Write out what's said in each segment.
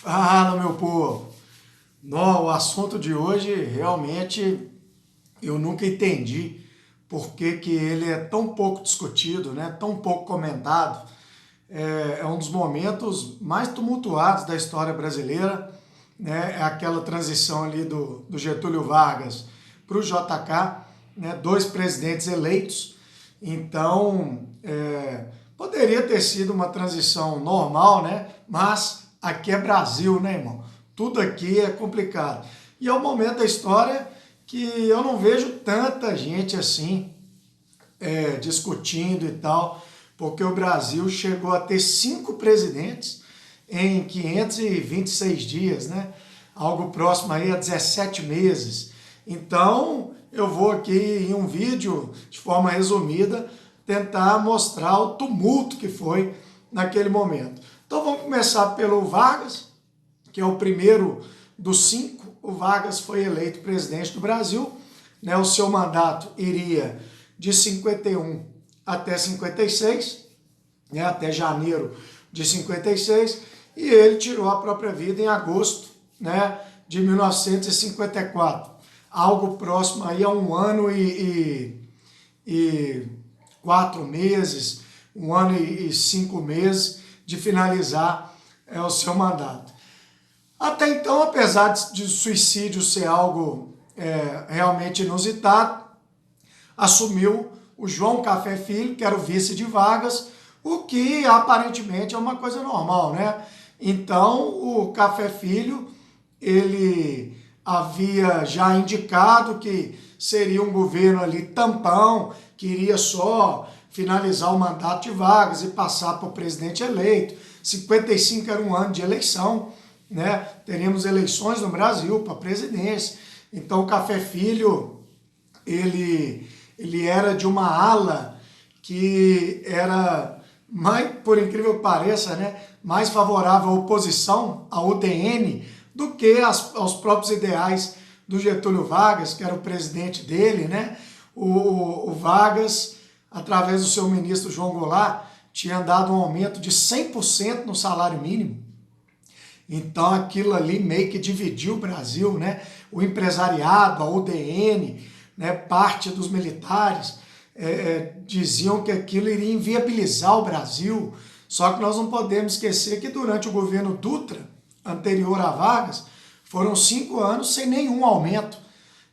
Fala, meu povo! Não, o assunto de hoje realmente eu nunca entendi por que ele é tão pouco discutido, né? Tão pouco comentado. É um dos momentos mais tumultuados da história brasileira, né? É aquela transição ali do Getúlio Vargas para o JK, né? Dois presidentes eleitos. Então, poderia ter sido uma transição normal, né? Mas aqui é Brasil, né, irmão? Tudo aqui é complicado. E é um momento da história que eu não vejo tanta gente assim discutindo e tal, porque o Brasil chegou a ter 5 presidentes em 526 dias, né? Algo próximo aí a 17 meses. Então, eu vou aqui em um vídeo, de forma resumida, tentar mostrar o tumulto que foi naquele momento. Então, vamos começar pelo Vargas, que é o primeiro dos 5. O Vargas foi eleito presidente do Brasil, né? O seu mandato iria de 51 até 56, né? Até janeiro de 56, e ele tirou a própria vida em agosto, né? De 1954. Algo próximo aí a 1 ano e 4 meses, 1 ano e 5 meses de finalizar o seu mandato. Até então, apesar de suicídio ser algo realmente inusitado, assumiu o João Café Filho, que era o vice de Vargas, o que aparentemente é uma coisa normal, né? Então, o Café Filho, ele havia já indicado que seria um governo ali tampão, que iria só finalizar o mandato de Vargas e passar para o presidente eleito. 55 era um ano de eleição, né? Teríamos eleições no Brasil para presidência. Então, o Café Filho, ele era de uma ala que era, mais, por incrível que pareça, né, mais favorável à oposição, à UDN, do que aos próprios ideais do Getúlio Vargas, que era o presidente dele, né? O Vargas, através do seu ministro João Goulart, tinha dado um aumento de 100% no salário mínimo. Então aquilo ali meio que dividiu o Brasil, né? O empresariado, a UDN, né? Parte dos militares diziam que aquilo iria inviabilizar o Brasil. Só que nós não podemos esquecer que durante o governo Dutra, anterior a Vargas, foram 5 anos sem nenhum aumento.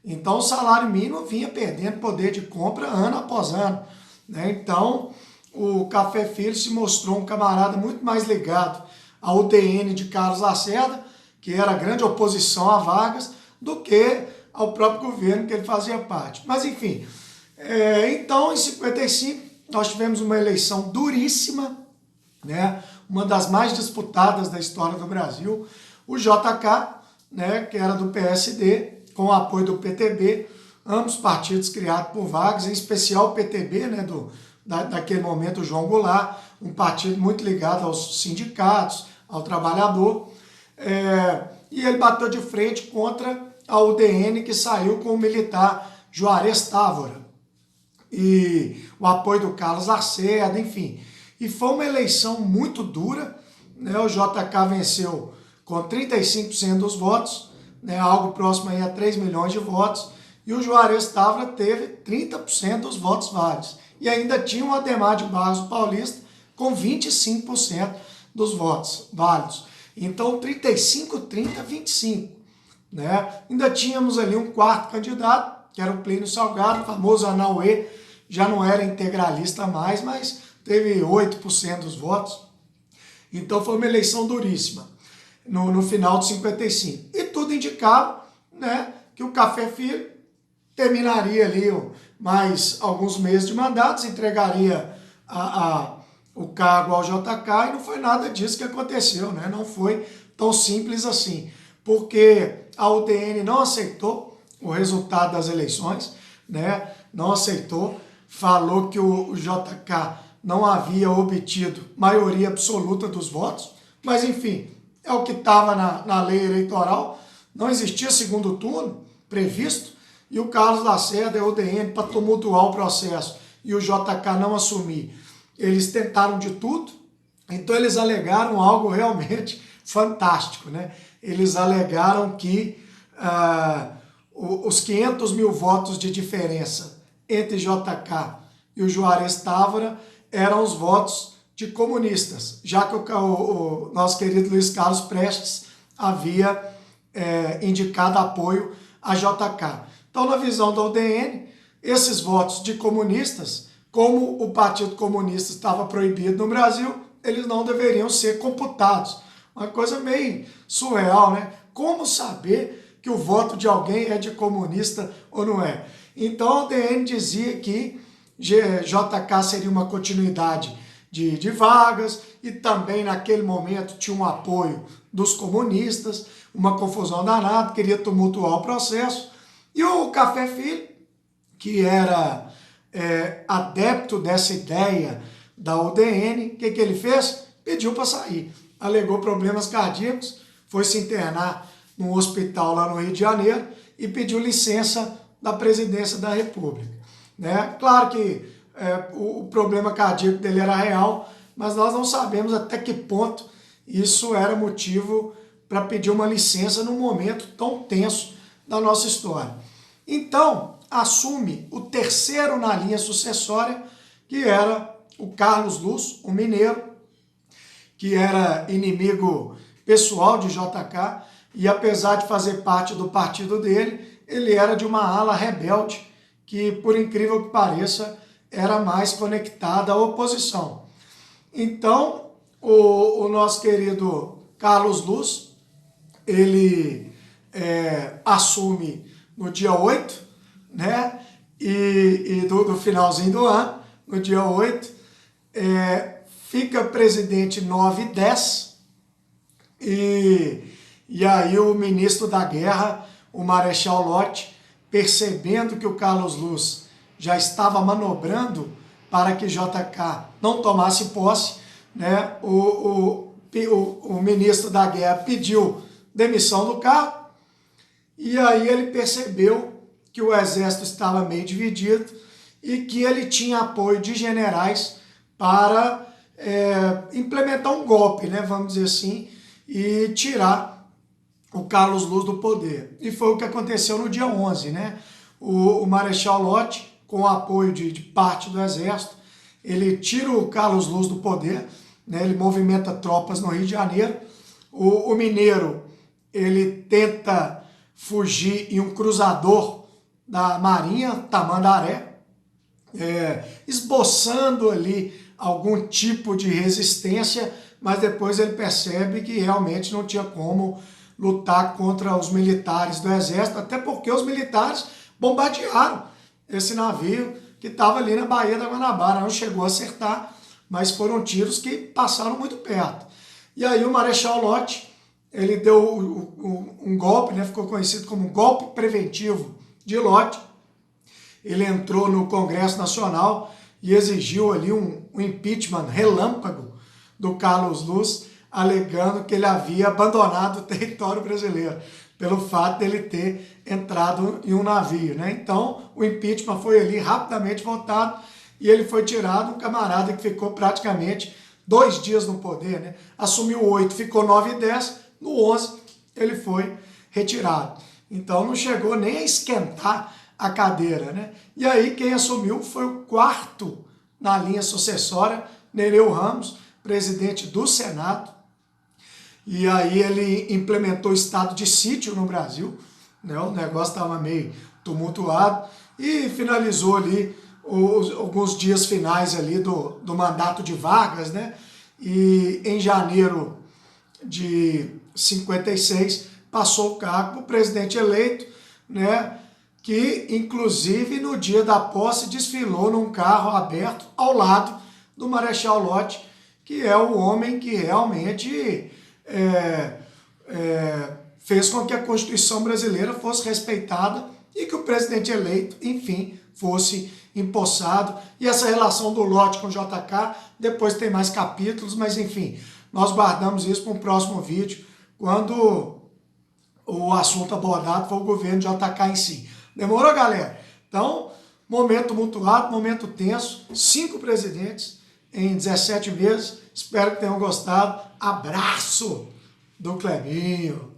Então o salário mínimo vinha perdendo poder de compra ano após ano, né? Então o Café Filho se mostrou um camarada muito mais ligado à UDN de Carlos Lacerda, que era a grande oposição a Vargas, do que ao próprio governo que ele fazia parte. Mas enfim, então em 55 nós tivemos uma eleição duríssima, né? Uma das mais disputadas da história do Brasil. O JK, né, que era do PSD, com o apoio do PTB, ambos partidos criados por Vargas, em especial o PTB, né, daquele momento o João Goulart, um partido muito ligado aos sindicatos, ao trabalhador, e ele bateu de frente contra a UDN, que saiu com o militar Juarez Távora, e o apoio do Carlos Lacerda, enfim. E foi uma eleição muito dura, né? O JK venceu com 35% dos votos, né? Algo próximo aí a 3 milhões de votos, e o Juarez Távora teve 30% dos votos válidos. E ainda tinha o Adhemar de Barros Paulista com 25% dos votos válidos. Então 35, 30, 25. Né? Ainda tínhamos ali um quarto candidato, que era o Plínio Salgado, famoso Anauê, já não era integralista mais, mas teve 8% dos votos. Então foi uma eleição duríssima no final de 55. E tudo indicava, né, que o Café Filho terminaria ali mais alguns meses de mandatos, entregaria o cargo ao JK, e não foi nada disso que aconteceu, né? Não foi tão simples assim, porque a UDN não aceitou o resultado das eleições, né? Não aceitou, falou que o JK não havia obtido maioria absoluta dos votos, mas enfim, é o que estava na lei eleitoral, não existia segundo turno previsto, e o Carlos Lacerda e a UDN, para tumultuar o processo e o JK não assumir, eles tentaram de tudo. Então eles alegaram algo realmente fantástico, né? Eles alegaram que os 500 mil votos de diferença entre JK e o Juarez Távora eram os votos de comunistas, já que o nosso querido Luiz Carlos Prestes havia indicado apoio a JK. Então, na visão da UDN, esses votos de comunistas, como o Partido Comunista estava proibido no Brasil, eles não deveriam ser computados. Uma coisa meio surreal, né? Como saber que o voto de alguém é de comunista ou não é? Então, a UDN dizia que JK seria uma continuidade de Vargas e também naquele momento tinha um apoio dos comunistas, uma confusão danada, queria tumultuar o processo. E o Café Filho, que era adepto dessa ideia da UDN, o que ele fez? Pediu para sair. Alegou problemas cardíacos, foi se internar num hospital lá no Rio de Janeiro e pediu licença da presidência da República. Né? Claro que o problema cardíaco dele era real, mas nós não sabemos até que ponto isso era motivo para pedir uma licença num momento tão tenso da nossa história. Então, assume o terceiro na linha sucessória, que era o Carlos Luz, um mineiro, que era inimigo pessoal de JK, e apesar de fazer parte do partido dele, ele era de uma ala rebelde, que, por incrível que pareça, era mais conectada à oposição. Então, o nosso querido Carlos Luz, ele assume no dia 8, né? E do finalzinho do ano, no dia 8, fica presidente 9 e 10, e aí o ministro da Guerra, o Marechal Lott, percebendo que o Carlos Luz já estava manobrando para que JK não tomasse posse, né? O ministro da Guerra pediu demissão do cargo, e aí ele percebeu que o exército estava meio dividido e que ele tinha apoio de generais para implementar um golpe, né, vamos dizer assim, e tirar o Carlos Luz do poder. E foi o que aconteceu no dia 11, né? O Marechal Lott, com o apoio de parte do exército, ele tira o Carlos Luz do poder, né? Ele movimenta tropas no Rio de Janeiro. O mineiro, ele tenta fugir em um cruzador da Marinha, Tamandaré, esboçando ali algum tipo de resistência, mas depois ele percebe que realmente não tinha como lutar contra os militares do exército, até porque os militares bombardearam esse navio que estava ali na Baía da Guanabara. Não chegou a acertar, mas foram tiros que passaram muito perto. E aí o Marechal Lott, ele deu um golpe, né, ficou conhecido como golpe preventivo de Lott. Ele entrou no Congresso Nacional e exigiu ali um impeachment relâmpago do Carlos Luz, alegando que ele havia abandonado o território brasileiro, pelo fato dele ter entrado em um navio, né? Então, o impeachment foi ali rapidamente votado e ele foi tirado, um camarada que ficou praticamente 2 dias no poder, né? Assumiu 8, ficou 9 e 10, no 11 ele foi retirado. Então, não chegou nem a esquentar a cadeira, né? E aí quem assumiu foi o quarto na linha sucessória, Nereu Ramos, presidente do Senado. E aí ele implementou o estado de sítio no Brasil, né? O negócio estava meio tumultuado e finalizou ali alguns dias finais ali do mandato de Vargas, né? E em janeiro de 56 passou o cargo para o presidente eleito, né? Que inclusive no dia da posse desfilou num carro aberto ao lado do Marechal Lott, que é o homem que realmente fez com que a Constituição brasileira fosse respeitada e que o presidente eleito, enfim, fosse empossado. E essa relação do Lott com o JK, depois tem mais capítulos, mas enfim, nós guardamos isso para um próximo vídeo, quando o assunto abordado for o governo de JK em si. Demorou, galera? Então, momento tumultuado, momento tenso, 5 presidentes em 17 meses. Espero que tenham gostado. Abraço! do Clebinho.